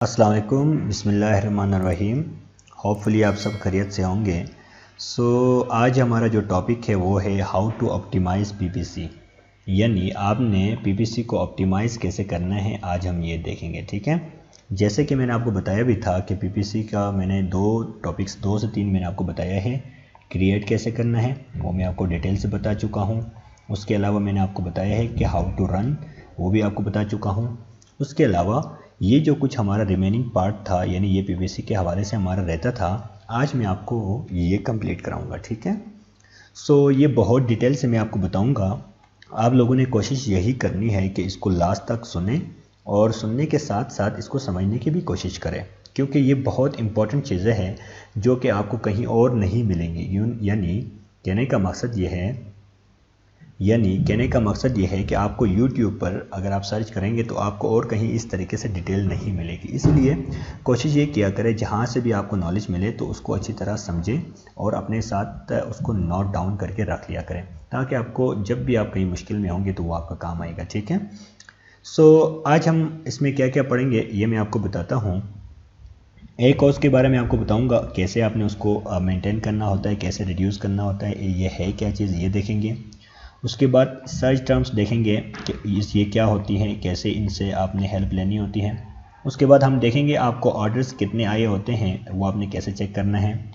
अस्सलाम वालेकुम, बिस्मिल्लाहिर्रहमानिर्रहीम। होपफुली आप सब खैरियत से होंगे। आज हमारा जो टॉपिक है वो है हाउ टू ऑप्टिमाइज़ पीपीसी, यानी आपने पीपीसी को ऑप्टिमाइज़ कैसे करना है, आज हम ये देखेंगे। ठीक है, जैसे कि मैंने आपको बताया भी था कि पीपीसी का मैंने दो से तीन मैंने आपको बताया है। क्रिएट कैसे करना है वो मैं आपको डिटेल से बता चुका हूँ। उसके अलावा मैंने आपको बताया है कि हाउ टू रन, वो भी आपको बता चुका हूँ। उसके अलावा ये जो कुछ हमारा रिमेनिंग पार्ट था, यानी ये पीवीसी के हवाले से हमारा रहता था, आज मैं आपको ये कंप्लीट कराऊंगा। ठीक है, ये बहुत डिटेल से मैं आपको बताऊंगा। आप लोगों ने कोशिश यही करनी है कि इसको लास्ट तक सुने और सुनने के साथ साथ इसको समझने की भी कोशिश करें, क्योंकि ये बहुत इंपॉर्टेंट चीज़ें हैं जो कि आपको कहीं और नहीं मिलेंगी। यानी कहने का मकसद ये है कि आपको YouTube पर अगर आप सर्च करेंगे तो आपको और कहीं इस तरीके से डिटेल नहीं मिलेगी। इसलिए कोशिश ये किया करें जहाँ से भी आपको नॉलेज मिले तो उसको अच्छी तरह समझें और अपने साथ उसको नोट डाउन करके रख लिया करें, ताकि आपको जब भी आप कहीं मुश्किल में होंगे तो वो आपका काम आएगा। ठीक है, आज हम इसमें क्या क्या पढ़ेंगे ये मैं आपको बताता हूँ। एक कोर्स के बारे में आपको बताऊंगा, कैसे आपने उसको मेंटेन करना होता है, कैसे रिड्यूस करना होता है, ये है क्या चीज़ ये देखेंगे। उसके बाद सर्च टर्म्स देखेंगे कि ये क्या होती हैं, कैसे इनसे आपने हेल्प लेनी होती है। उसके बाद हम देखेंगे आपको ऑर्डर्स कितने आए होते हैं वो आपने कैसे चेक करना है।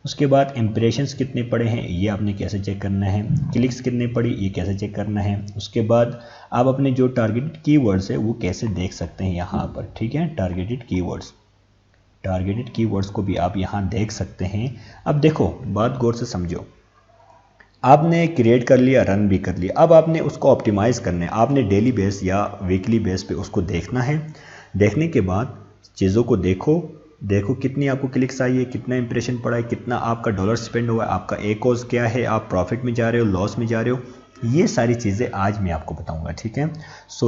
उसके बाद इम्प्रेशंस कितने पड़े हैं ये आपने कैसे चेक करना है। क्लिक्स कितने पड़ी ये कैसे चेक करना है। उसके बाद आप अपने जो टारगेटेड कीवर्ड्स है वो कैसे देख सकते हैं यहाँ पर। ठीक है, टारगेटेड कीवर्ड्स को भी आप यहाँ देख सकते हैं। अब देखो, बात गौर से समझो। आपने क्रिएट कर लिया, रन भी कर लिया, अब आपने उसको ऑप्टिमाइज़ करना है। आपने डेली बेस या वीकली बेस पे उसको देखना है। देखने के बाद चीज़ों को देखो कितनी आपको क्लिक्स आई है, कितना इंप्रेशन पड़ा है, कितना आपका डॉलर स्पेंड हुआ है, आपका कॉज क्या है, आप प्रॉफिट में जा रहे हो, लॉस में जा रहे हो, ये सारी चीज़ें आज मैं आपको बताऊँगा। ठीक है,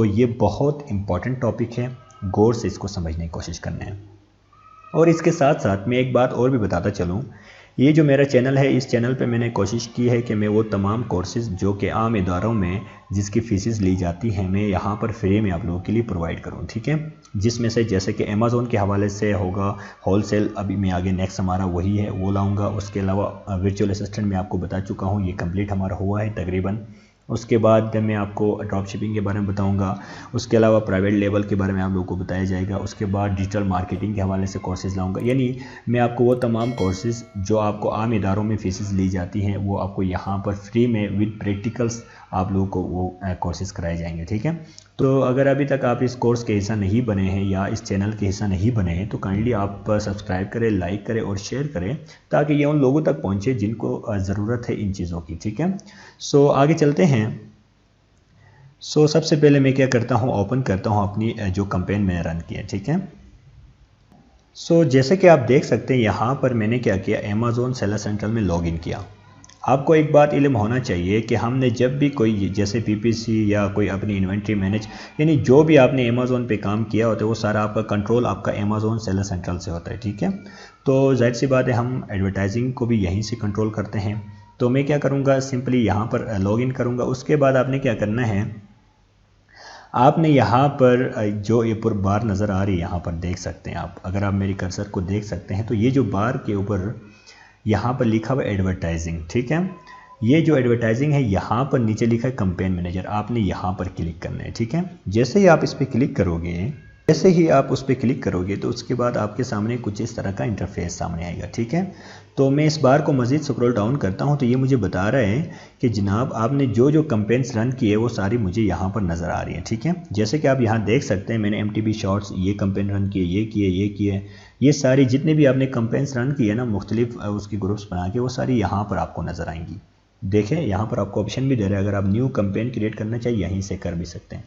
ये बहुत इंपॉर्टेंट टॉपिक है, गौर से इसको समझने की कोशिश करना है। और इसके साथ साथ मैं एक बात और भी बताता चलूँ, ये जो मेरा चैनल है, इस चैनल पे मैंने कोशिश की है कि मैं वो तमाम कोर्सेज़ जो कि आम इदारों में जिसकी फ़ीसेस ली जाती हैं, मैं यहाँ पर फ्री में आप लोगों के लिए प्रोवाइड करूँ। ठीक है, जिसमें से जैसे कि अमेज़ॉन के हवाले से होगा होलसेल, अभी मैं आगे नेक्स्ट हमारा वही है वो लाऊंगा। उसके अलावा वर्चुअल असिस्टेंट मैं आपको बता चुका हूँ, ये कंप्लीट हमारा हुआ है तकरीबन। उसके बाद मैं आपको ड्रॉप शिपिंग के बारे में बताऊंगा। उसके अलावा प्राइवेट लेवल के बारे में आप लोगों को बताया जाएगा। उसके बाद डिजिटल मार्केटिंग के हवाले से कोर्सेज़ लाऊंगा। यानी मैं आपको वो तमाम कोर्सेज़ जो आपको आम इदारों में फ़ीसेस ली जाती हैं वो आपको यहाँ पर फ्री में विद प्रैक्टिकल्स आप लोगों को वो कोर्सेज़ कराए जाएंगे। ठीक है, तो अगर अभी तक आप इस कोर्स के हिस्सा नहीं बने हैं या इस चैनल के हिस्सा नहीं बने हैं तो काइंडली आप सब्सक्राइब करें, लाइक करें और शेयर करें, ताकि ये उन लोगों तक पहुँचे जिनको ज़रूरत है इन चीज़ों की। ठीक है, आगे चलते हैं। सबसे पहले मैं क्या करता हूँ, ओपन करता हूँ अपनी जो कैंपेन मैंने रन किया। ठीक है, जैसे कि आप देख सकते हैं यहाँ पर मैंने क्या किया, अमेज़ॉन सेलर सेंट्रल में लॉगिन किया। आपको एक बात इल्म होना चाहिए कि हमने जब भी कोई जैसे पीपीसी या कोई अपनी इन्वेंट्री मैनेज, यानी जो भी आपने अमेज़ॉन पे काम किया होता है वो सारा आपका कंट्रोल आपका अमेज़ॉन सेलर सेंट्रल से होता है। ठीक है, तो जाहिर सी बात है हम एडवर्टाइजिंग को भी यहीं से कंट्रोल करते हैं। तो मैं क्या करूँगा, सिंपली यहाँ पर लॉगिन करूँगा। उसके बाद आपने क्या करना है, आपने यहाँ पर जो ये पूरी बार नज़र आ रही है यहाँ पर देख सकते हैं आप, अगर आप मेरी कर्सर को देख सकते हैं तो ये जो बार के ऊपर यहाँ पर लिखा हुआ एडवर्टाइजिंग। ठीक है, ये जो एडवर्टाइजिंग है यहाँ पर नीचे लिखा है कैंपेन मैनेजर, आपने यहाँ पर क्लिक करना है। ठीक है, जैसे ही आप इस पर क्लिक करोगे तो उसके बाद आपके सामने कुछ इस तरह का इंटरफेस सामने आएगा। ठीक है, तो मैं इस बार को मज़ीद स्क्रॉल डाउन करता हूँ तो ये मुझे बता रहा है कि जनाब आपने जो जो कैंपेन्स रन किए वो सारी मुझे यहाँ पर नज़र आ रही है। ठीक है, जैसे कि आप यहाँ देख सकते हैं मैंने MTB शॉर्ट्स ये कैंपेन रन किए, ये किए, ये सारी जितने भी आपने कैंपेन्स रन किए ना मुख्तलिफ उसकी ग्रुप्स बना के, वो सारी यहाँ पर आपको नज़र आएंगी। देखें यहाँ पर आपको ऑप्शन भी दे रहा है, अगर आप न्यू कैंपेन क्रिएट करना चाहिए यहीं से कर भी सकते हैं।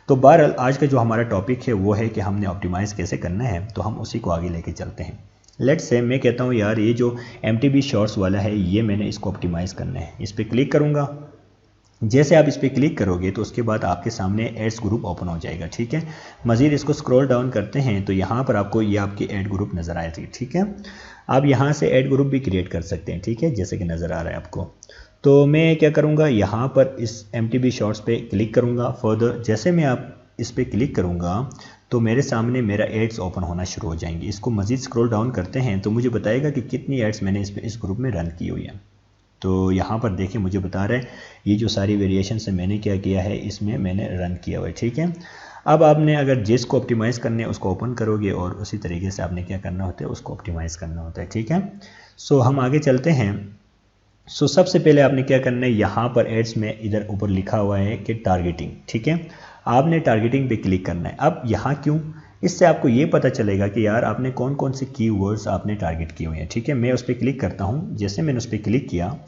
तो बहरहाल आज का जो हमारा टॉपिक है वो है कि हमने ऑप्टिमाइज़ कैसे करना है, तो हम उसी को आगे लेके चलते हैं। लेट्स से मैं कहता हूँ यार ये जो MTB शॉर्ट्स वाला है ये मैंने इसको ऑप्टिमाइज़ करना है, इस पर क्लिक करूँगा। जैसे आप इस पर क्लिक करोगे तो उसके बाद आपके सामने एड्स ग्रुप ओपन हो जाएगा। ठीक है, मज़ीद इसको स्क्रॉल डाउन करते हैं तो यहाँ पर आपको ये आपकी एड ग्रुप नज़र आएगी। ठीक है, आप यहाँ से एड ग्रुप भी क्रिएट कर सकते हैं। ठीक है, जैसे कि नज़र आ रहा है आपको। तो मैं क्या करूँगा, यहाँ पर इस MTB शॉर्ट्स पे क्लिक करूँगा। फर्दर जैसे मैं आप इस पर क्लिक करूँगा तो मेरे सामने मेरा एड्स ओपन होना शुरू हो जाएंगी। इसको मज़ीद स्क्रॉल डाउन करते हैं तो मुझे बताएगा कि कितनी एड्स मैंने इस ग्रुप में रन की हुई है। तो यहाँ पर देखिए मुझे बता रहे हैं ये जो सारी वेरिएशन से मैंने क्या किया है, इसमें मैंने रन किया हुआ है। ठीक है, अब आपने अगर जिसको ऑप्टिमाइज़ करने है उसको ओपन करोगे और उसी तरीके से आपने क्या करना होता है, उसको ऑप्टिमाइज़ करना होता है। ठीक है, सो हम आगे चलते हैं। सो सबसे पहले आपने क्या करना है, यहाँ पर एड्स में इधर ऊपर लिखा हुआ है कि टारगेटिंग। ठीक है, आपने टारगेटिंग पे क्लिक करना है। अब यहाँ क्यों, इससे आपको ये पता चलेगा कि यार आपने कौन कौन से कीवर्ड्स आपने टारगेट किए हुए हैं। ठीक है, मैं उस पर क्लिक करता हूँ। जैसे मैंने उस पर क्लिक किया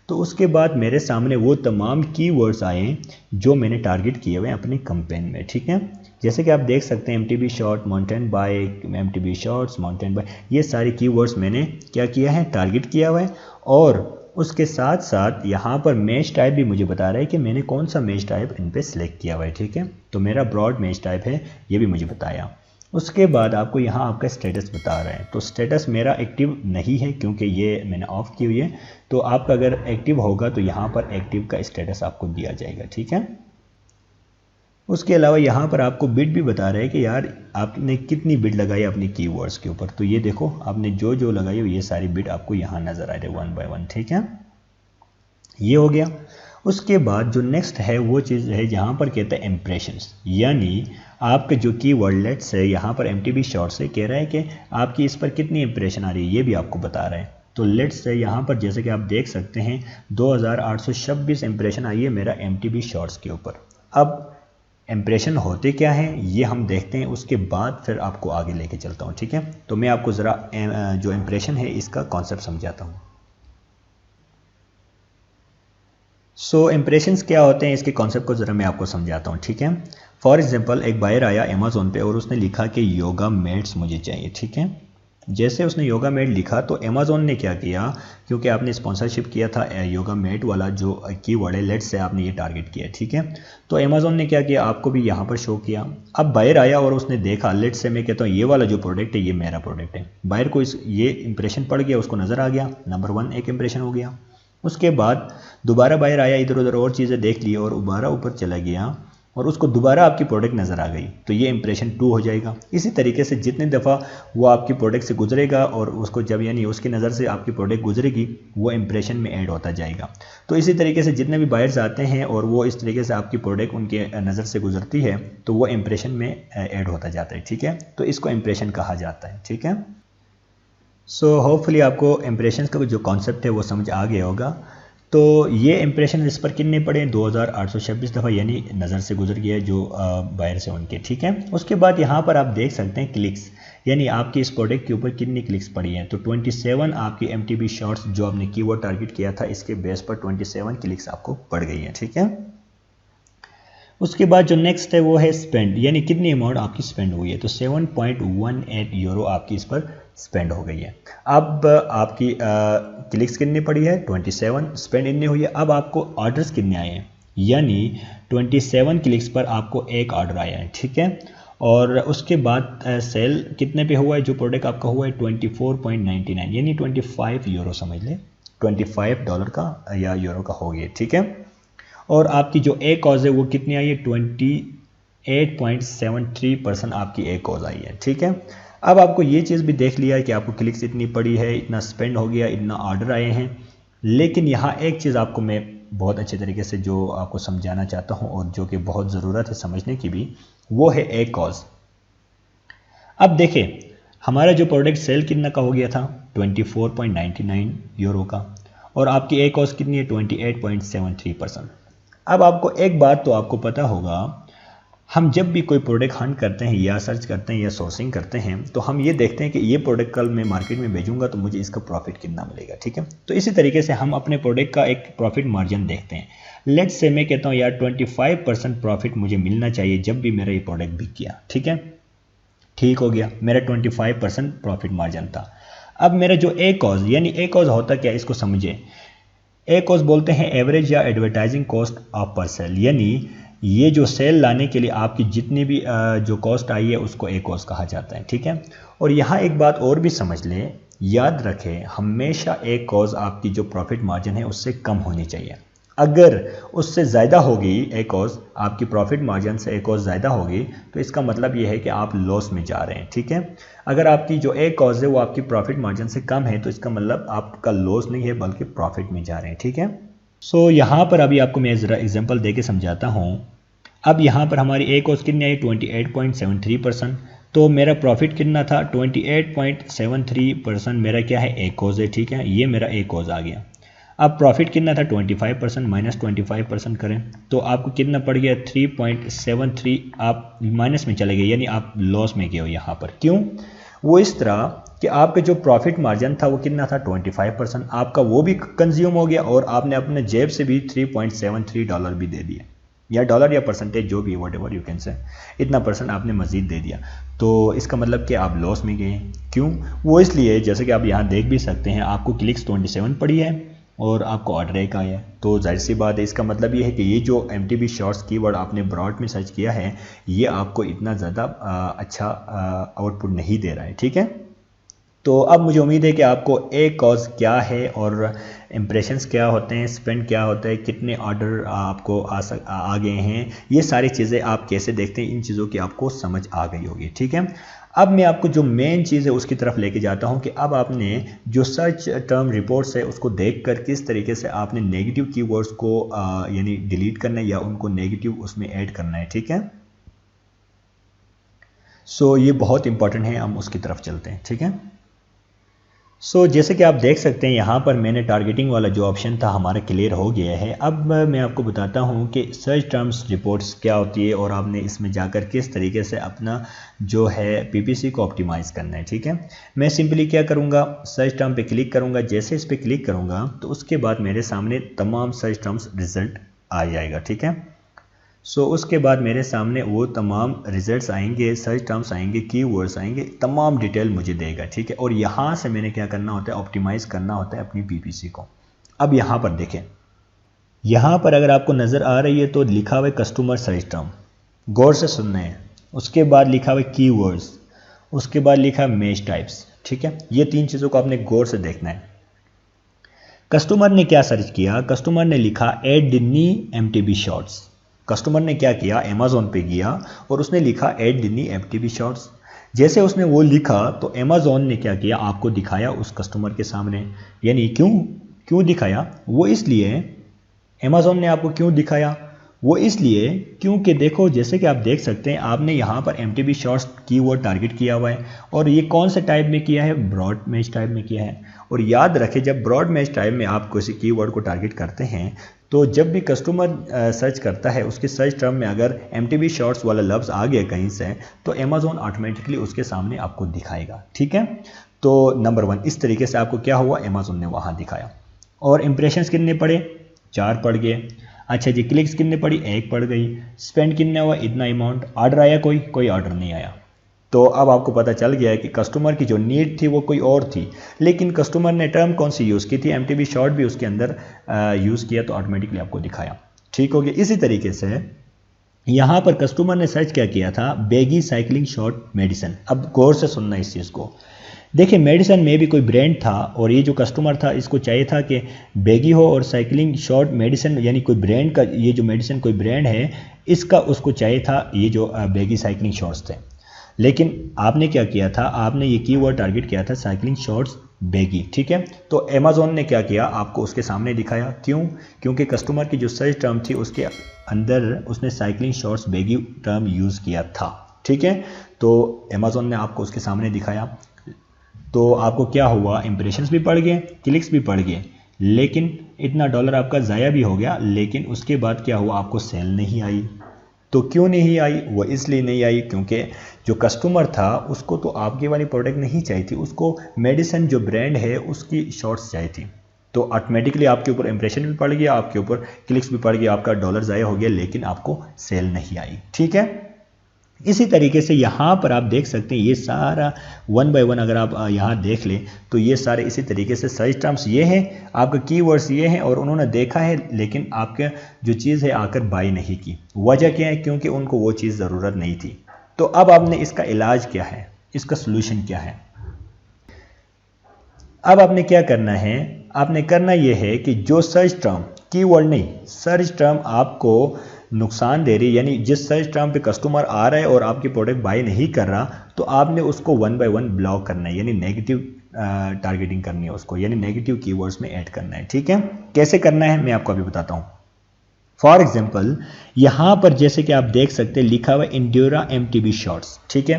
तो उसके बाद मेरे सामने वो तमाम कीवर्ड्स आए जो मैंने टारगेट किए हुए हैं अपनी कैंपेन में। ठीक है, जैसे कि आप देख सकते हैं MTB short, mountain bike, MTB shorts, mountain bike, ये सारे कीवर्ड्स मैंने क्या किया है, टारगेट किया हुआ है। और उसके साथ साथ यहाँ पर मैच टाइप भी मुझे बता रहा है कि मैंने कौन सा मैच टाइप इन पे सिलेक्ट किया हुआ है। ठीक है, तो मेरा ब्रॉड मैच टाइप है, ये भी मुझे बताया। उसके बाद आपको यहाँ आपका स्टेटस बता रहा है। तो स्टेटस मेरा एक्टिव नहीं है क्योंकि ये मैंने ऑफ की हुई है। तो आपका अगर एक्टिव होगा तो यहाँ पर एक्टिव का स्टेटस आपको दिया जाएगा। ठीक है, उसके अलावा यहाँ पर आपको बिड भी बता रहे हैं कि यार आपने कितनी बिड लगाई अपनी कीवर्ड्स के ऊपर। तो ये देखो आपने जो जो लगाई हो ये सारी बिड आपको यहाँ नज़र आ रही है 1 बाय 1। ठीक है, ये हो गया। उसके बाद जो नेक्स्ट है वो चीज़ है जहाँ पर कहता है इम्प्रेशंस, यानी आपके जो कीवर्ड लेट्स है यहाँ पर MTB शॉर्ट से कह रहा है कि आपकी इस पर कितनी इंप्रेशन आ रही है, ये भी आपको बता रहा है। तो लेट्स से यहाँ पर जैसे कि आप देख सकते हैं 2826 इंप्रेशन आई है मेरा MTB शॉर्ट्स के ऊपर। अब इंप्रेशन होते क्या हैं ये हम देखते हैं, उसके बाद फिर आपको आगे लेके चलता हूँ। ठीक है, तो मैं आपको ज़रा जो इंप्रेशन है इसका कॉन्सेप्ट समझाता हूँ। सो इंप्रेशंस क्या होते हैं, इसके कॉन्सेप्ट को ज़रा मैं आपको समझाता हूँ। ठीक है, फॉर एग्जांपल एक बायर आया अमेज़ोन पे और उसने लिखा कि योगा मैट्स मुझे चाहिए। ठीक है, जैसे उसने योगा मैट लिखा तो अमेज़ोन ने क्या किया, क्योंकि आपने स्पॉन्सरशिप किया था योगा मैट वाला जो कीवर्ड है, लेट्स से आपने ये टारगेट किया। ठीक है, तो अमेज़ोन ने क्या किया, आपको भी यहाँ पर शो किया। अब बायर आया और उसने देखा, लेट्स से मैं कहता हूँ ये वाला जो प्रोडक्ट है ये मेरा प्रोडक्ट है। बायर को ये इंप्रेशन पड़ गया, उसको नज़र आ गया, नंबर 1 एक इंप्रेशन हो गया। उसके बाद दोबारा बायर आया, इधर उधर और चीज़ें देख ली और दोबारा ऊपर चला गया और उसको दोबारा आपकी प्रोडक्ट नज़र आ गई, तो ये इंप्रेशन 2 हो जाएगा। इसी तरीके से जितनी दफ़ा वो आपकी प्रोडक्ट से गुजरेगा और उसको जब यानी उसकी नज़र से आपकी प्रोडक्ट गुजरेगी वो इंप्रेशन में ऐड होता जाएगा। तो इसी तरीके से जितने भी बायर्स आते हैं और वो इस तरीके से आपकी प्रोडक्ट उनके नज़र से गुजरती है तो वो इंप्रेशन में ऐड होता जाता है। ठीक है, तो इसको इंप्रेशन कहा जाता है। ठीक है, सो होपफुली आपको इंप्रेशन का जो कॉन्सेप्ट है वो समझ आ गया होगा। तो ये इंप्रेशन इस पर कितने पड़े, 2826 दफ़ा, यानी नज़र से गुजर गया जो बायर से उनके। ठीक है, उसके बाद यहाँ पर आप देख सकते हैं क्लिक्स, यानी आपकी इस प्रोडक्ट के ऊपर कितनी क्लिक्स पड़ी हैं। तो 27 आपकी MTB शॉर्ट्स जो आपने कीवर्ड टारगेट किया था इसके बेस पर 27 क्लिक्स आपको पड़ गई हैं। ठीक है, उसके बाद जो नेक्स्ट है वो है स्पेंड, यानी कितनी अमाउंट आपकी स्पेंड हुई है। तो 7.18 यूरो आपकी इस पर स्पेंड हो गई है। अब आपकी क्लिक्स कितनी पड़ी है, 27, स्पेंड इतनी हुई है। अब आपको ऑर्डर्स कितने आए हैं, यानी 27 क्लिक्स पर आपको एक ऑर्डर आया है। ठीक है, और उसके बाद सेल कितने पे हुआ है, जो प्रोडक्ट आपका हुआ है 24.99, यानी 25 यूरो समझ लें, $25 का या यूरो का हो गया। ठीक है, और आपकी जो ए कॉज है वो कितनी आई है, 28.73% आपकी ए कॉज आई है। ठीक है, अब आपको ये चीज़ भी देख लिया है कि आपको क्लिक्स इतनी पड़ी है, इतना स्पेंड हो गया, इतना ऑर्डर आए हैं। लेकिन यहाँ एक चीज़ आपको मैं बहुत अच्छे तरीके से जो आपको समझाना चाहता हूँ और जो कि बहुत ज़रूरत है समझने की भी, वो है ए कॉज। अब देखिए हमारा जो प्रोडक्ट सेल कितना का हो गया था, 24.99 यूरो का, और आपकी ए कॉज कितनी है, 28.73%। अब आपको एक बात तो आपको पता होगा, हम जब भी कोई प्रोडक्ट हंट करते हैं या सर्च करते हैं या सोर्सिंग करते हैं तो हम ये देखते हैं कि ये प्रोडक्ट कल मैं मार्केट में भेजूंगा तो मुझे इसका प्रॉफिट कितना मिलेगा। ठीक है, तो इसी तरीके से हम अपने प्रोडक्ट का एक प्रॉफिट मार्जिन देखते हैं। लेट्स से मैं कहता हूँ यार 25% प्रॉफिट मुझे मिलना चाहिए जब भी मेरा ये प्रोडक्ट बिक गया। ठीक है, ठीक हो गया, मेरा 25% प्रॉफिट मार्जिन था। अब मेरा जो ए कॉज, यानी ए कॉज होता क्या, इसको समझे। ए कॉज बोलते हैं एवरेज या एडवर्टाइजिंग कॉस्ट ऑफ पर सेल, यानी ये जो सेल लाने के लिए आपकी जितनी भी जो कॉस्ट आई है उसको ए कॉस्ट कहा जाता है। ठीक है, और यहाँ एक बात और भी समझ लें, याद रखें हमेशा ए कॉज आपकी जो प्रॉफिट मार्जिन है उससे कम होनी चाहिए। अगर उससे ज़्यादा होगी एक कॉज, आपकी प्रॉफिट मार्जिन से एक कॉज ज़्यादा होगी, तो इसका मतलब ये है कि आप लॉस में जा रहे हैं, ठीक है। अगर आपकी जो एक कॉज है वो आपकी प्रॉफिट मार्जिन से कम है, तो इसका मतलब आपका लॉस नहीं है बल्कि प्रॉफिट में जा रहे हैं, ठीक है। सो यहाँ पर अभी आपको मैं ज़रा एग्जांपल दे के समझाता हूँ। अब यहाँ पर हमारी एक कॉज कितनी आई 28.73%, तो मेरा प्रॉफिट कितना था 28.73% मेरा क्या है एक कॉज है, ठीक है, ये मेरा एक कॉज आ गया। अब प्रॉफिट कितना था 25%, माइनस 25% करें तो आपको कितना पड़ गया 3.73, आप माइनस में चले गए, यानी आप लॉस में गए हो यहाँ पर। क्यों? वो इस तरह कि आपका जो प्रॉफिट मार्जिन था वो कितना था 25%, आपका वो भी कंज्यूम हो गया और आपने अपने जेब से भी $3.73 भी दे दिया, या डॉलर या परसेंटेज जो भी what ever you can say, इतना परसेंट आपने मज़ीद दे दिया। तो इसका मतलब कि आप लॉस में गए। क्यों? वो इसलिए जैसे कि आप यहाँ देख भी सकते हैं, आपको क्लिक्स 27 पड़ी है और आपको ऑर्डर एक आया है, तो जाहिर सी बात है, इसका मतलब ये है कि ये जो MTB शॉर्ट्स कीवर्ड आपने ब्रॉड में सर्च किया है ये आपको इतना ज़्यादा अच्छा आउटपुट नहीं दे रहा है, ठीक है। तो अब मुझे उम्मीद है कि आपको एक कॉज क्या है और इम्प्रेशंस क्या होते हैं, स्पेंड क्या होता है, कितने ऑर्डर आपको आ गए हैं, ये सारी चीज़ें आप कैसे देखते हैं, इन चीज़ों की आपको समझ आ गई होगी, ठीक है। अब मैं आपको जो मेन चीज़ है उसकी तरफ लेके जाता हूं कि अब आपने जो सर्च टर्म रिपोर्ट्स है उसको देखकर किस तरीके से आपने नेगेटिव कीवर्ड्स को यानी डिलीट करना है या उनको नेगेटिव उसमें ऐड करना है, ठीक है। सो ये बहुत इंपॉर्टेंट है, हम उसकी तरफ चलते हैं, ठीक है। सो जैसे कि आप देख सकते हैं यहाँ पर मैंने टारगेटिंग वाला जो ऑप्शन था हमारा क्लियर हो गया है। अब मैं आपको बताता हूँ कि सर्च टर्म्स रिपोर्ट्स क्या होती है और आपने इसमें जाकर किस तरीके से अपना जो है PPC को ऑप्टिमाइज़ करना है, ठीक है। मैं सिंपली क्या करूँगा, सर्च टर्म पे क्लिक करूँगा। जैसे इस पर क्लिक करूँगा तो उसके बाद मेरे सामने तमाम सर्च टर्म्स रिजल्ट आ जाएगा, ठीक है। सो उसके बाद मेरे सामने वो तमाम रिजल्ट्स आएंगे, सर्च टर्म्स आएंगे, कीवर्ड्स आएंगे, तमाम डिटेल मुझे देगा, ठीक है। और यहाँ से मैंने क्या करना होता है, ऑप्टिमाइज़ करना होता है अपनी PPC को। अब यहाँ पर देखें, यहाँ पर अगर आपको नज़र आ रही है तो लिखा हुआ है कस्टमर सर्च टर्म, गौर से सुनना है। उसके बाद लिखा हुआ है कीवर्ड्स, उसके बाद लिखा है मैच टाइप्स, ठीक है। ये तीन चीज़ों को आपने गौर से देखना है। कस्टमर ने क्या सर्च किया, कस्टमर ने लिखा ऐड डिनी MTB शॉर्ट्स। कस्टमर ने क्या किया, अमेज़ॉन पे गया और उसने लिखा ऐड डिनी MTB शॉर्ट्स। जैसे उसने वो लिखा तो अमेज़ॉन ने क्या किया, आपको दिखाया उस कस्टमर के सामने। यानी क्यों दिखाया, वो इसलिए अमेज़ॉन ने आपको क्यों दिखाया, वो इसलिए क्योंकि देखो जैसे कि आप देख सकते हैं आपने यहाँ पर MTB शॉर्ट्स कीवर्ड टारगेट किया हुआ है और ये कौन से टाइप में किया है, ब्रॉड मैच टाइप में किया है। और याद रखें जब ब्रॉड मैच टाइप में आप किसी कीवर्ड को टारगेट करते हैं तो जब भी कस्टमर सर्च करता है उसके सर्च टर्म में अगर MTB शॉर्ट्स वाला लफ्ज़ आ गया कहीं से तो अमेज़ॉन ऑटोमेटिकली उसके सामने आपको दिखाएगा, ठीक है। तो नंबर 1 इस तरीके से आपको क्या हुआ, अमेज़ॉन ने वहाँ दिखाया। और इंप्रेशंस कितने पड़े, 4 पड़ गए। अच्छा जी, क्लिक्स कितने पड़ी, 1 पड़ गई। स्पेंड कितने हुआ, इतना अमाउंट। ऑर्डर आया कोई ऑर्डर नहीं आया। तो अब आपको पता चल गया है कि कस्टमर की जो नीड थी वो कोई और थी, लेकिन कस्टमर ने टर्म कौन सी यूज़ की थी, MTB शॉर्ट भी उसके अंदर यूज़ किया तो ऑटोमेटिकली आपको दिखाया, ठीक हो गया। इसी तरीके से यहाँ पर कस्टमर ने सर्च क्या किया था, बैगी साइकिलिंग शॉर्ट मेडिसिन। अब गौर से सुनना इस चीज़ को। देखिए मेडिसिन में भी कोई ब्रांड था और ये जो कस्टमर था इसको चाहिए था कि बैगी हो और साइकिलिंग शॉर्ट मेडिसिन यानी कोई ब्रांड का, ये जो मेडिसिन कोई ब्रांड है इसका उसको चाहिए था ये जो बैगी साइकिलिंग शॉर्ट्स थे। लेकिन आपने क्या किया था, आपने ये कीवर्ड टारगेट किया था साइकिलिंग शॉर्ट्स बैगी, ठीक है। तो अमेज़ॉन ने क्या किया, आपको उसके सामने दिखाया। क्यों? क्योंकि कस्टमर की जो सर्च टर्म थी उसके अंदर उसने cycling shorts baggy term use किया था, ठीक है। तो अमेज़ॉन ने आपको उसके सामने दिखाया तो आपको क्या हुआ, इंप्रेशंस भी बढ़ गए, क्लिक्स भी बढ़ गए, लेकिन इतना डॉलर आपका ज़ाया भी हो गया। लेकिन उसके बाद क्या हुआ, आपको सेल नहीं आई। तो क्यों नहीं आई, वो इसलिए नहीं आई क्योंकि जो कस्टमर था उसको तो आपकी वाली प्रोडक्ट नहीं चाहिए थी, उसको मेडिसिन जो ब्रांड है उसकी शॉर्ट्स चाहिए थी। तो ऑटोमेटिकली आपके ऊपर इंप्रेशन भी पड़ गया, आपके ऊपर क्लिक्स भी पड़ गया, आपका डॉलर ज़ाया हो गया, लेकिन आपको सेल नहीं आई, ठीक है। इसी तरीके से यहाँ पर आप देख सकते हैं ये सारा 1 बाय 1 अगर आप यहाँ देख लें तो ये सारे इसी तरीके से सर्च टर्म्स ये हैं, आपका कीवर्ड्स ये हैं और उन्होंने देखा है लेकिन आपके जो चीज़ है आकर बाई नहीं की। वजह क्या है, क्योंकि उनको वो चीज़ ज़रूरत नहीं थी। तो अब आपने इसका इलाज क्या है, इसका सोल्यूशन क्या है। अब आपने क्या करना है, आपने करना यह है कि जो सर्च टर्म, कीवर्ड नहीं, सर्च टर्म आपको नुकसान दे रही है, यानी जिस सर्च टर्म पे कस्टमर आ रहा है और आपकी प्रोडक्ट बाय नहीं कर रहा, तो आपने उसको 1 बाय 1 ब्लॉक करना है, यानी नेगेटिव टारगेटिंग करनी है उसको, यानी नेगेटिव कीवर्ड्स में ऐड करना है। ठीक है, कैसे करना है मैं आपको अभी बताता हूँ। फॉर एग्जाम्पल यहाँ पर जैसे कि आप देख सकते हैं लिखा हुआ इंड्योरा MTB शॉर्ट्स। ठीक है,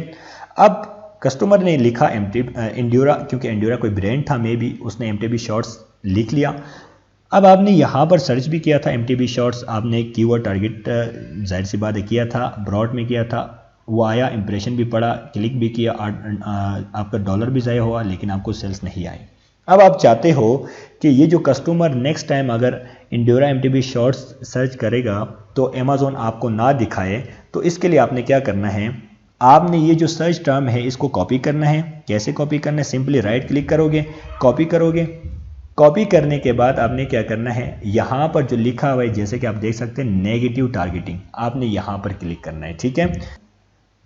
अब कस्टमर ने लिखा इंड्योरा, क्योंकि इंड्योरा कोई ब्रांड था, मे भी उसने MTB शॉर्ट्स लिख लिया। अब आपने यहाँ पर सर्च भी किया था MTB शॉर्ट्स, आपने कीवर्ड टारगेट जाहिर सी बात है किया था, ब्रॉड में किया था, वो आया, इंप्रेशन भी पड़ा, क्लिक भी किया, आपका डॉलर भी ज़ाया हुआ, लेकिन आपको सेल्स नहीं आई। अब आप चाहते हो कि ये जो कस्टमर नेक्स्ट टाइम अगर इंड्योरा MTB शॉर्ट्स सर्च करेगा तो अमेज़न आपको ना दिखाए, तो इसके लिए आपने क्या करना है, आपने ये जो सर्च टर्म है इसको कॉपी करना है। कैसे कॉपी करना है, सिंपली राइट क्लिक करोगे, कॉपी करोगे। कॉपी करने के बाद आपने क्या करना है, यहाँ पर जो लिखा हुआ है जैसे कि आप देख सकते हैं नेगेटिव टारगेटिंग, आपने यहाँ पर क्लिक करना है। ठीक है,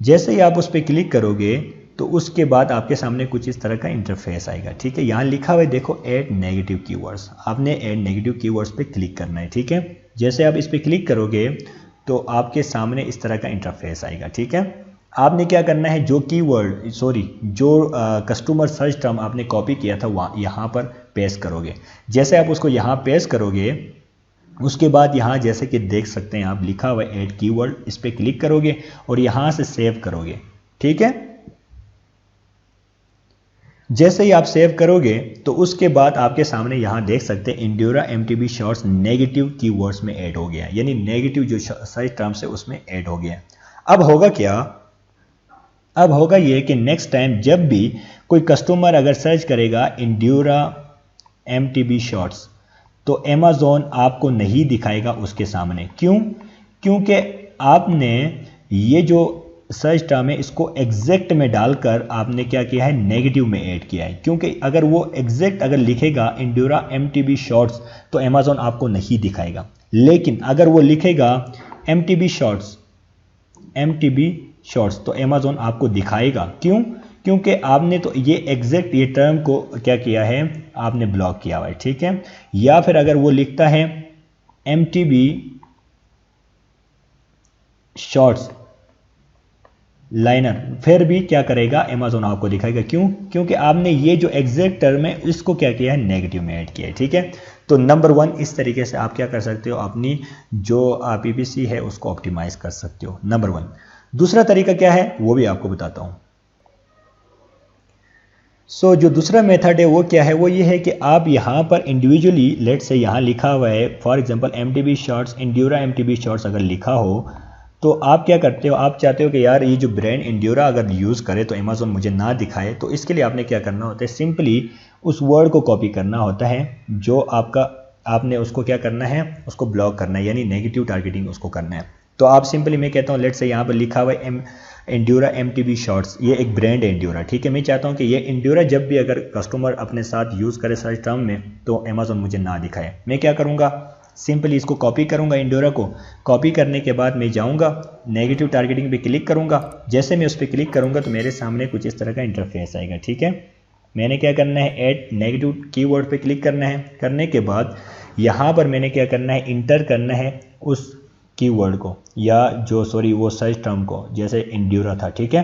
जैसे ही आप उस पर क्लिक करोगे तो उसके बाद आपके सामने कुछ इस तरह का इंटरफेस आएगा। ठीक है, यहाँ लिखा हुआ है देखो ऐड नेगेटिव कीवर्ड्स, आपने ऐड नेगेटिव कीवर्ड्स पे क्लिक करना है। ठीक है, जैसे आप इस पर क्लिक करोगे तो आपके सामने इस तरह का इंटरफेस आएगा। ठीक है, आपने क्या करना है, जो कीवर्ड जो कस्टमर सर्च टर्म आपने कॉपी किया था वहाँ यहाँ पर पेस्ट करोगे। जैसे आप उसको यहाँ पेस्ट करोगे, उसके बाद यहाँ जैसे कि देख सकते हैं आप लिखा हुआ है ऐड कीवर्ड, इस पर क्लिक करोगे और यहाँ से सेव करोगे। ठीक है, जैसे ही आप सेव करोगे तो उसके बाद आपके सामने यहाँ देख सकते हैं इंड्योरा MTB शॉर्ट्स नेगेटिव कीवर्ड्स में ऐड हो गया, यानी नेगेटिव जो सर्च टर्म्स है उसमें ऐड हो गया। अब होगा क्या, अब होगा ये कि नेक्स्ट टाइम जब भी कोई कस्टमर अगर सर्च करेगा इंड्योरा MTB शॉर्ट्स तो अमेज़न आपको नहीं दिखाएगा उसके सामने। क्यों? क्योंकि आपने ये जो सर्च टर्म है इसको एग्जैक्ट में डालकर आपने क्या किया है, नेगेटिव में ऐड किया है। क्योंकि अगर वो एग्जैक्ट अगर लिखेगा इंड्योरा MTB शॉर्ट्स तो अमेज़न आपको नहीं दिखाएगा, लेकिन अगर वो लिखेगा MTB शॉर्ट्स तो अमेज़न आपको दिखाएगा। क्यों? क्योंकि आपने तो ये एग्जैक्ट ये टर्म को क्या किया है, आपने ब्लॉक किया हुआ है। ठीक है, या फिर अगर वो लिखता है MTB शॉर्ट्स लाइनर, फिर भी क्या करेगा, अमेज़न आपको दिखाएगा। क्यों? क्योंकि आपने ये जो एग्जैक्ट टर्म है इसको क्या किया है, नेगेटिव में ऐड किया है। ठीक है, तो नंबर 1 इस तरीके से आप क्या कर सकते हो, अपनी जो PPC है उसको ऑप्टिमाइज कर सकते हो, नंबर 1। दूसरा तरीका क्या है वो भी आपको बताता हूं। जो दूसरा मेथड है वो क्या है, वो ये है कि आप यहाँ पर इंडिविजुअली, लेट से यहाँ लिखा हुआ है for example MTB shorts, Endura MTB shorts अगर लिखा हो तो आप क्या करते हो, आप चाहते हो कि यार ये जो ब्रांड इंड्योरा अगर यूज़ करे तो अमेज़न मुझे ना दिखाए, तो इसके लिए आपने क्या करना होता है, सिंपली उस वर्ड को कॉपी करना होता है जो आपने उसको क्या करना है, उसको ब्लॉक करना है, यानी नेगेटिव टारगेटिंग उसको करना है। तो आप सिंपली, मैं कहता हूँ लेट से यहाँ पर लिखा हुआ है इंड्योरा MTB शॉर्ट्स, ये एक ब्रांड है इंड्योरा। ठीक है, मैं चाहता हूँ कि ये इंड्योरा जब भी अगर कस्टमर अपने साथ यूज़ करे सर्च टर्म में तो अमेज़न मुझे ना दिखाए। मैं क्या करूँगा, सिंपली इसको कॉपी करूंगा, इंड्योरा को कॉपी करने के बाद मैं जाऊंगा नेगेटिव टारगेटिंग पे क्लिक करूंगा। जैसे मैं उस पर क्लिक करूंगा तो मेरे सामने कुछ इस तरह का इंटरफेस आएगा। ठीक है, मैंने क्या करना है, ऐड नेगेटिव कीवर्ड पे क्लिक करना है। करने के बाद यहाँ पर मैंने क्या करना है, इंटर करना है उस कीवर्ड को, या वो सर्च टर्म को, जैसे इंड्योरा था। ठीक है,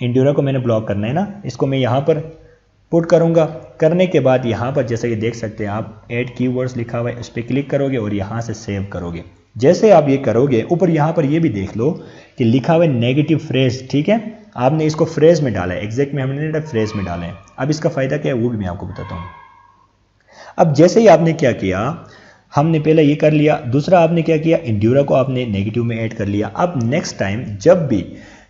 इंड्योरा को मैंने ब्लॉक करना है ना, इसको मैं यहाँ पर पुट करूंगा। करने के बाद यहाँ पर जैसे कि देख सकते हैं आप ऐड कीवर्ड्स लिखा हुआ है, इस पर क्लिक करोगे और यहाँ से सेव करोगे। जैसे आप ये करोगे, ऊपर यहाँ पर ये भी देख लो कि लिखा हुआ है नेगेटिव फ्रेज। ठीक है, आपने इसको फ्रेज में डाला है, एग्जैक्ट में हमने फ्रेज में डाला है। अब इसका फायदा क्या है वो भी मैं आपको बताता हूँ। अब जैसे ही आपने क्या किया, हमने पहले ये कर लिया, दूसरा आपने क्या किया, इंड्योरा को आपने नेगेटिव में ऐड कर लिया। अब नेक्स्ट टाइम जब भी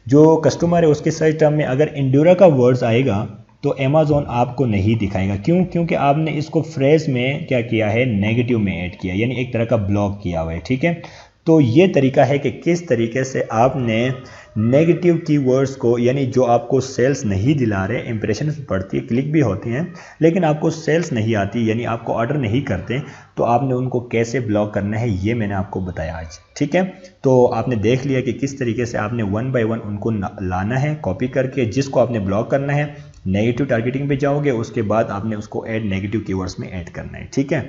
जो कस्टमर है उसके सर्च टर्म में अगर इंड्योरा का वर्ड्स आएगा तो अमेज़न आपको नहीं दिखाएगा। क्यों? क्योंकि आपने इसको फ्रेज में क्या किया है, नेगेटिव में ऐड किया, यानी एक तरह का ब्लॉक किया हुआ है। ठीक है, तो ये तरीका है कि किस तरीके से आपने नेगेटिव कीवर्ड्स को, यानी जो आपको सेल्स नहीं दिला रहे, इंप्रेशन बढ़ती है, क्लिक भी होती हैं, लेकिन आपको सेल्स नहीं आती, यानी आपको ऑर्डर नहीं करते, तो आपने उनको कैसे ब्लॉक करना है ये मैंने आपको बताया आज। ठीक है, तो आपने देख लिया कि किस तरीके से आपने 1 बाय 1 उनको लाना है कॉपी करके, जिसको आपने ब्लॉक करना है नेगेटिव टारगेटिंग पे जाओगे, उसके बाद आपने उसको ऐड नेगेटिव कीवर्ड्स में ऐड करना है, ठीक है।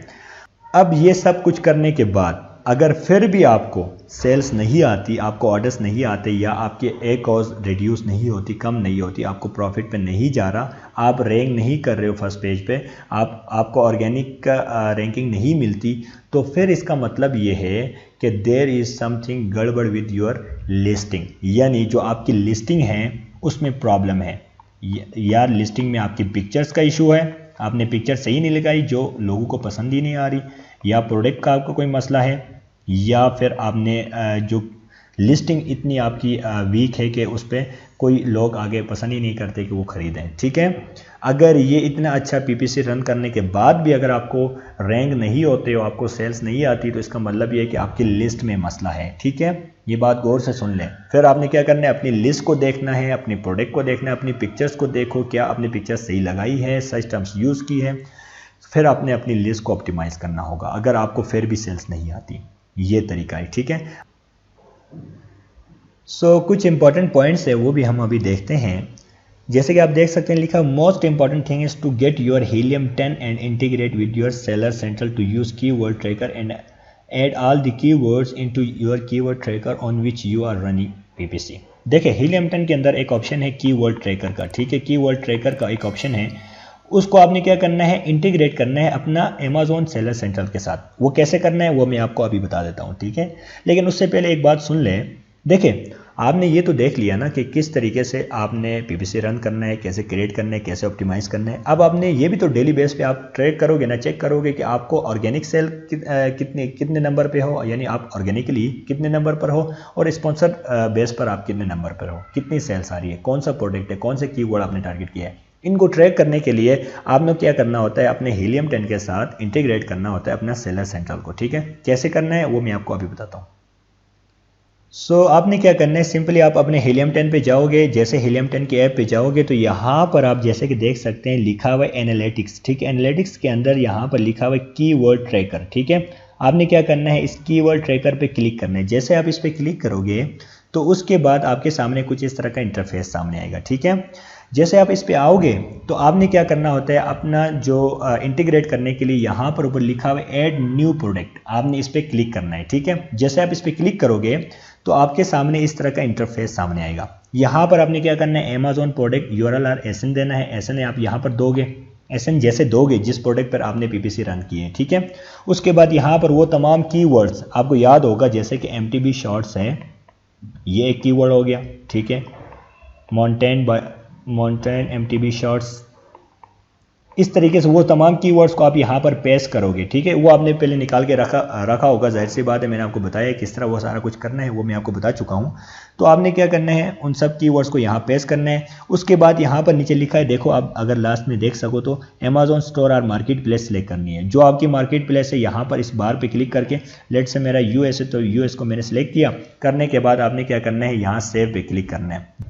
अब ये सब कुछ करने के बाद अगर फिर भी आपको सेल्स नहीं आती, आपको ऑर्डर्स नहीं आते, या आपके ए कॉज रिड्यूस नहीं होती, कम नहीं होती, आपको प्रॉफिट पे नहीं जा रहा, आप रैंक नहीं कर रहे हो फर्स्ट पेज पे, आपको ऑर्गेनिक का रैंकिंग नहीं मिलती, तो फिर इसका मतलब ये है कि देयर इज़ समथिंग गड़बड़ विद योर लिस्टिंग, यानी जो आपकी लिस्टिंग है उसमें प्रॉब्लम है। या लिस्टिंग में आपकी पिक्चर्स का इशू है, आपने पिक्चर सही नहीं लगाई जो लोगों को पसंद ही नहीं आ रही, या प्रोडक्ट का आपको कोई मसला है, या फिर आपने जो लिस्टिंग इतनी आपकी वीक है कि उस पर कोई लोग आगे पसंद ही नहीं करते कि वो ख़रीदें, ठीक है। अगर ये इतना अच्छा पीपीसी रन करने के बाद भी अगर आपको रैंक नहीं होते हो, आपको सेल्स नहीं आती, तो इसका मतलब ये है कि आपकी लिस्ट में मसला है, ठीक है। ये बात गौर से सुन लें। फिर आपने क्या करना है, अपनी लिस्ट को देखना है, अपनी प्रोडक्ट को देखना है, अपनी पिक्चर्स को देखो, क्या आपने पिक्चर सही लगाई है, सच टर्म्स यूज़ की है। फिर आपने अपनी लिस्ट को ऑप्टिमाइज़ करना होगा अगर आपको फिर भी सेल्स नहीं आती। ये तरीका है, ठीक है। कुछ इंपॉर्टेंट पॉइंट्स है वो भी हम अभी देखते हैं। जैसे कि आप देख सकते हैं लिखा, most important thing is to get your Helium 10 and integrate with your Seller Central to use keyword tracker and add all the keywords into your keyword tracker on which you are running PPC. देखिए Helium 10 के अंदर एक option है keyword tracker का, ठीक है। Keyword tracker का एक ऑप्शन है, उसको आपने क्या करना है, इंटीग्रेट करना है अपना अमेज़न सेलर सेंट्रल के साथ। वो कैसे करना है वो मैं आपको अभी बता देता हूँ, ठीक है। लेकिन उससे पहले एक बात सुन लें। देखिए आपने ये तो देख लिया ना कि किस तरीके से आपने पीपीसी रन करना है, कैसे क्रिएट करना है, कैसे ऑप्टिमाइज़ करना है। अब आपने ये भी तो डेली बेस पे आप ट्रैक करोगे ना, चेक करोगे कि आपको ऑर्गेनिक सेल कितने नंबर पे हो, यानी आप ऑर्गेनिकली कितने नंबर पर हो, और स्पॉन्सर बेस पर आप कितने नंबर पर हो, कितनी सेल्स आ रही है, कौन सा प्रोडक्ट है, कौन से कीवर्ड आपने टारगेट किया है। इनको ट्रैक करने के लिए आपने क्या करना होता है, अपने हीलियम 10 के साथ इंटीग्रेट करना होता है अपना सेलर सेंट्रल को, ठीक है। कैसे करना है वो मैं आपको अभी बताता हूँ। आपने क्या करना है, सिंपली आप अपने हीलियम 10 पे जाओगे। जैसे हीलियम 10 की ऐप पे जाओगे तो यहाँ पर आप जैसे कि देख सकते हैं लिखा हुआ है एनालिटिक्स, ठीक है। एनालिटिक्स के अंदर यहाँ पर लिखा हुआ है कीवर्ड ट्रैकर, ठीक है। आपने क्या करना है, इस कीवर्ड ट्रैकर पे क्लिक करना है। जैसे आप इस पर क्लिक करोगे तो उसके बाद आपके सामने कुछ इस तरह का इंटरफेस सामने आएगा, ठीक है। जैसे आप इस पे आओगे तो आपने क्या करना होता है, अपना जो इंटीग्रेट करने के लिए यहाँ पर ऊपर लिखा हुआ है ऐड न्यू प्रोडक्ट, आपने इस पर क्लिक करना है, ठीक है। जैसे आप इस पर क्लिक करोगे तो आपके सामने इस तरह का इंटरफेस सामने आएगा। यहाँ पर आपने क्या करना है, अमेज़न प्रोडक्ट URL और एसएन देना है। एसएन आप यहाँ पर दोगे, एसएन जैसे दोगे जिस प्रोडक्ट पर आपने पीपीसी रन किए, ठीक है। उसके बाद यहाँ पर वो तमाम कीवर्ड्स आपको याद होगा, जैसे कि MTB शॉर्ट्स है, ये एक कीवर्ड हो गया, ठीक है। माउंटेन MTB शॉर्ट्स, इस तरीके से वो तमाम कीवर्ड्स को आप यहाँ पर पेस्ट करोगे, ठीक है। वो आपने पहले निकाल के रखा होगा, जाहिर सी बात है, मैंने आपको बताया किस तरह वो सारा कुछ करना है, वो मैं आपको बता चुका हूँ। तो आपने क्या करना है, उन सब कीवर्ड्स को यहाँ पेस्ट करना है। उसके बाद यहाँ पर नीचे लिखा है, देखो आप अगर लास्ट में देख सको तो अमेज़न स्टोर और मार्केट प्लेस सेलेक्ट करनी है। जो आपकी मार्केट प्लेस है यहाँ पर इस बार पर क्लिक करके, लेट से मेरा US है तो US को मैंने सेलेक्ट किया। करने के बाद आपने क्या करना है, यहाँ सेव पे क्लिक करना है।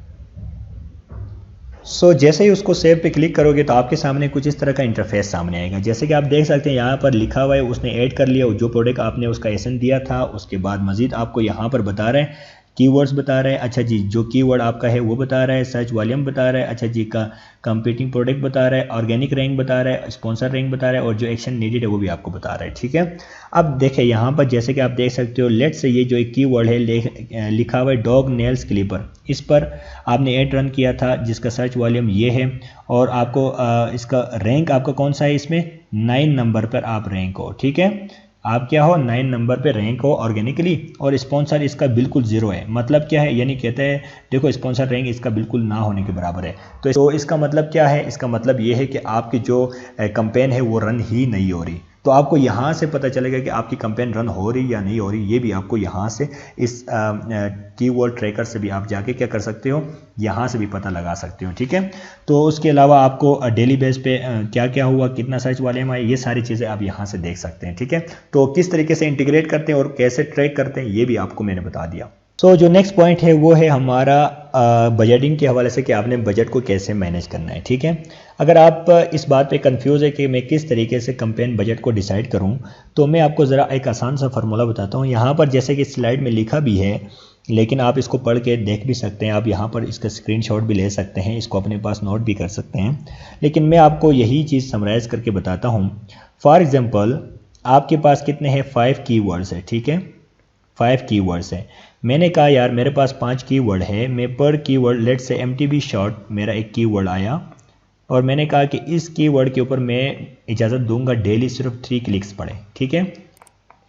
जैसे ही उसको सेव पे क्लिक करोगे तो आपके सामने कुछ इस तरह का इंटरफेस सामने आएगा। जैसे कि आप देख सकते हैं यहाँ पर लिखा हुआ है, उसने ऐड कर लिया जो प्रोडक्ट आपने उसका एसएन दिया था। उसके बाद मजीद आपको यहाँ पर बता रहे हैं, कीवर्ड्स बता रहे हैं, अच्छा जी जो कीवर्ड आपका है वो बता रहा है, सर्च वॉल्यूम बता रहा है, अच्छा जी का कंपीटिंग प्रोडक्ट बता रहा है, ऑर्गेनिक रैंक बता रहा है, स्पॉन्सर रैंक बता रहा है, और जो एक्शन नीडेड है वो भी आपको बता रहा है, ठीक है। अब देखें यहाँ पर जैसे कि आप देख सकते हो, लेट से ये जो एक कीवर्ड है लिखा हुआ है डॉग नेल्स क्लिपर, इस पर आपने ऐड रन किया था जिसका सर्च वॉल्यूम ये है, और आपको इसका रैंक आपका कौन सा है, इसमें 9 नंबर पर आप रैंक हो, ठीक है। आप क्या हो, 9 नंबर पे रैंक हो ऑर्गेनिकली, और स्पॉन्सर इसका बिल्कुल 0 है। मतलब क्या है, यानी कहते हैं देखो स्पॉन्सर रैंक इसका बिल्कुल ना होने के बराबर है। तो इसका मतलब क्या है, इसका मतलब ये है कि आपकी जो कैंपेन है वो रन ही नहीं हो रही। तो आपको यहाँ से पता चलेगा कि आपकी कैंपेन रन हो रही या नहीं हो रही। ये भी आपको यहाँ से इस कीवर्ड ट्रैकर से भी आप जाके क्या कर सकते हो, यहाँ से भी पता लगा सकते हो, ठीक है। तो उसके अलावा आपको डेली बेस पे क्या क्या हुआ, कितना सर्च वाले में आए, ये सारी चीज़ें आप यहाँ से देख सकते हैं, ठीक है। तो किस तरीके से इंटीग्रेट करते हैं और कैसे ट्रैक करते हैं ये भी आपको मैंने बता दिया। जो नेक्स्ट पॉइंट है वो है हमारा बजटिंग के हवाले से कि आपने बजट को कैसे मैनेज करना है, ठीक है। अगर आप इस बात पे कंफ्यूज है कि मैं किस तरीके से कैंपेन बजट को डिसाइड करूं, तो मैं आपको ज़रा एक आसान सा फार्मूला बताता हूं। यहाँ पर जैसे कि स्लाइड में लिखा भी है लेकिन आप इसको पढ़ के देख भी सकते हैं, आप यहाँ पर इसका स्क्रीनशॉट भी ले सकते हैं, इसको अपने पास नोट भी कर सकते हैं। लेकिन मैं आपको यही चीज़ समराइज़ करके बताता हूँ। फॉर एग्ज़ाम्पल आपके पास कितने हैं, 5 कीवर्ड्स है, ठीक है, 5 कीवर्ड्स है। मैंने कहा यार मेरे पास 5 कीवर्ड है, मैं पर keyword let's say MTB short मेरा एक कीवर्ड आया, और मैंने कहा कि इस कीवर्ड के ऊपर मैं इजाज़त दूंगा डेली सिर्फ 3 क्लिक्स पड़े, ठीक है,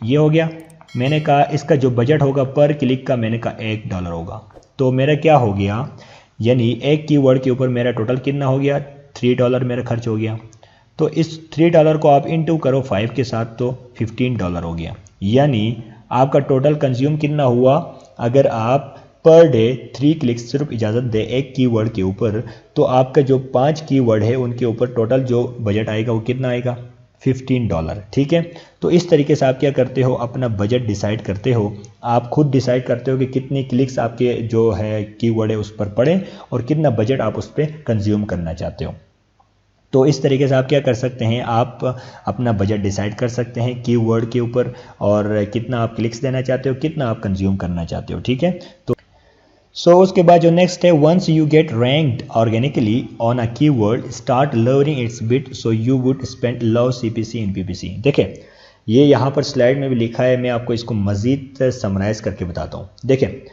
ये हो गया। मैंने कहा इसका जो बजट होगा पर क्लिक का, मैंने कहा $1 होगा। तो मेरा क्या हो गया, यानी एक कीवर्ड के ऊपर मेरा टोटल कितना हो गया, $3 मेरा खर्च हो गया। तो इस $3 को आप इनटू करो 5 के साथ तो $15 हो गया। यानी आपका टोटल कंज्यूम कितना हुआ, अगर आप पर डे 3 क्लिक्स सिर्फ इजाज़त दे एक कीवर्ड के ऊपर, तो आपका जो 5 कीवर्ड है उनके ऊपर टोटल जो बजट आएगा वो कितना आएगा, $15, ठीक है। तो इस तरीके से आप क्या करते हो, अपना बजट डिसाइड करते हो, आप खुद डिसाइड करते हो कि कितनी क्लिक्स आपके जो है कीवर्ड है उस पर पड़े और कितना बजट आप उस पर कंज्यूम करना चाहते हो। तो इस तरीके से आप क्या कर सकते हैं, आप अपना बजट डिसाइड कर सकते हैं कीवर्ड के ऊपर, और कितना आप क्लिक्स देना चाहते हो, कितना आप कंज्यूम करना चाहते हो, ठीक है। तो उसके बाद जो नेक्स्ट है, once you get ranked organically on a keyword start learning its bit so you would spend love CPC in PPC। देखिए ये यहाँ पर स्लाइड में भी लिखा है, मैं आपको इसको मज़ीद समराइज करके बताता हूँ। देखिए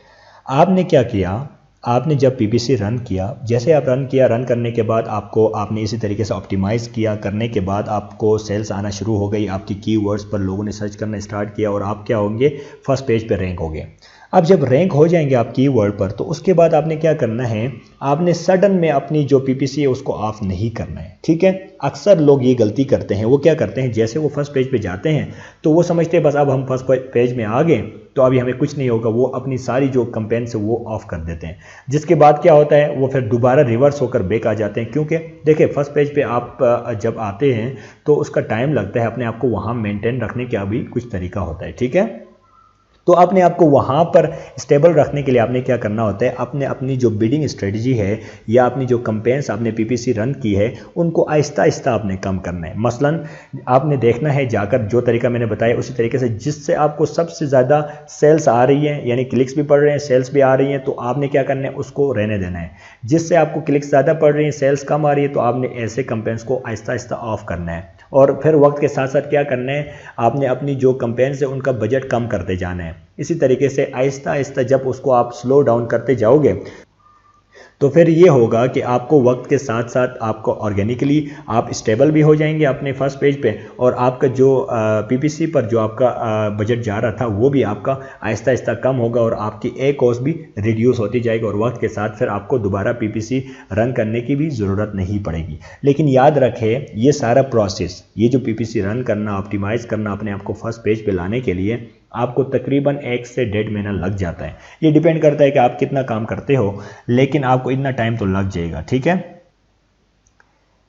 आपने क्या किया, आपने जब PPC रन किया, जैसे आप रन करने के बाद आपने इसी तरीके से ऑप्टिमाइज़ किया, करने के बाद आपको सेल्स आना शुरू हो गई, आपकी कीवर्ड्स पर लोगों ने सर्च करना स्टार्ट किया और आप क्या होंगे, फर्स्ट पेज पे रैंक हो गए। अब जब रैंक हो जाएंगे आप कीवर्ड पर, तो उसके बाद आपने क्या करना है, आपने सडन में अपनी जो PPC है उसको ऑफ नहीं करना है, ठीक है। अक्सर लोग ये गलती करते हैं, वो क्या करते हैं, जैसे वो फर्स्ट पेज पे जाते हैं तो वो समझते हैं बस अब हम फर्स्ट पेज में आ गए तो अभी हमें कुछ नहीं होगा, वो अपनी सारी जो कैंपेन्स है वो ऑफ कर देते हैं, जिसके बाद क्या होता है, वो फिर दोबारा रिवर्स होकर बैक आ जाते हैं। क्योंकि देखिए फर्स्ट पेज पे आप जब आते हैं तो उसका टाइम लगता है, अपने आप को वहाँ मेंटेन रखने का भी कुछ तरीका होता है, ठीक है। तो अपने आप को वहाँ पर स्टेबल रखने के लिए आपने क्या करना होता है, अपनी जो बिडिंग स्ट्रेटजी है या अपनी जो कैंपेन्स आपने PPC रन की है उनको आहिस्ता आहिस्ता आपने कम करना है। मसलन आपने देखना है जाकर जो तरीका मैंने बताया उसी तरीके से, जिससे आपको सबसे ज़्यादा सेल्स आ रही है, यानी क्लिक्स भी पड़ रहे हैं, सेल्स भी आ रही हैं, तो आपने क्या करना है, उसको रहने देना है। जिससे आपको क्लिक्स ज़्यादा पड़ रही हैं, सेल्स कम आ रही है, तो आपने ऐसे कैंपेन्स को आहिस्ता आहिस्ता ऑफ करना है। और फिर वक्त के साथ साथ क्या करना है, आपने अपनी जो कैंपेन्स है उनका बजट कम करते जाना है। इसी तरीके से आहिस्ता आहिस्ता जब उसको आप स्लो डाउन करते जाओगे तो फिर ये होगा कि आपको वक्त के साथ साथ आपको ऑर्गेनिकली आप स्टेबल भी हो जाएंगे अपने फर्स्ट पेज पे, और आपका जो PPC पर जो आपका बजट जा रहा था वो भी आपका आहिस्ता आहिस्ता कम होगा और आपकी कॉस्ट भी रिड्यूस होती जाएगी, और वक्त के साथ फिर आपको दोबारा PPC रन करने की भी ज़रूरत नहीं पड़ेगी। लेकिन याद रखें ये सारा प्रोसेस, ये जो PPC रन करना, ऑप्टिमाइज़ करना अपने आप को फर्स्ट पेज पे लाने के लिए आपको तकरीबन 1 से 1.5 महीना लग जाता है। ये डिपेंड करता है कि आप कितना काम करते हो, लेकिन आपको इतना टाइम तो लग जाएगा, ठीक है।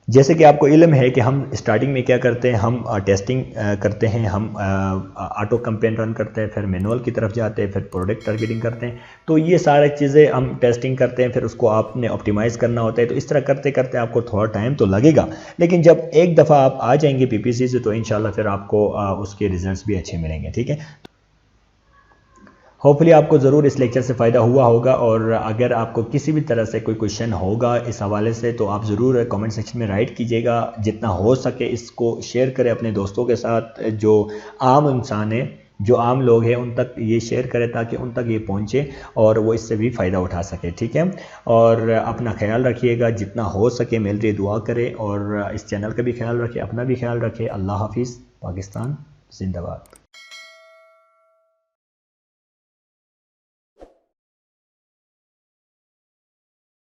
जैसे कि आपको इल्म है कि हम स्टार्टिंग में क्या करते हैं, हम टेस्टिंग करते हैं, हम ऑटो कैंपेन रन करते हैं, फिर मैनुअल की तरफ जाते हैं, फिर प्रोडक्ट टारगेटिंग करते हैं। तो ये सारी चीज़ें हम टेस्टिंग करते हैं, फिर उसको आपने ऑप्टिमाइज़ करना होता है। तो इस तरह करते करते आपको थोड़ा टाइम तो लगेगा, लेकिन जब एक दफ़ा आप आ जाएंगे PPC से तो इंशाल्लाह फिर आपको उसके रिजल्ट्स भी अच्छे मिलेंगे, ठीक है। होपफुली आपको ज़रूर इस लेक्चर से फ़ायदा हुआ होगा, और अगर आपको किसी भी तरह से कोई क्वेश्चन होगा इस हवाले से तो आप ज़रूर कमेंट सेक्शन में राइट कीजिएगा। जितना हो सके इसको शेयर करें अपने दोस्तों के साथ, जो आम इंसान है, जो आम लोग हैं उन तक ये शेयर करें ताकि उन तक ये पहुँचे और वो इससे भी फ़ायदा उठा सके, ठीक है। और अपना ख्याल रखिएगा, जितना हो सके मेरे लिए दुआ करें, और इस चैनल का भी ख्याल रखें, अपना भी ख्याल रखें। अल्लाह हाफिज़। पाकिस्तान जिंदाबाद।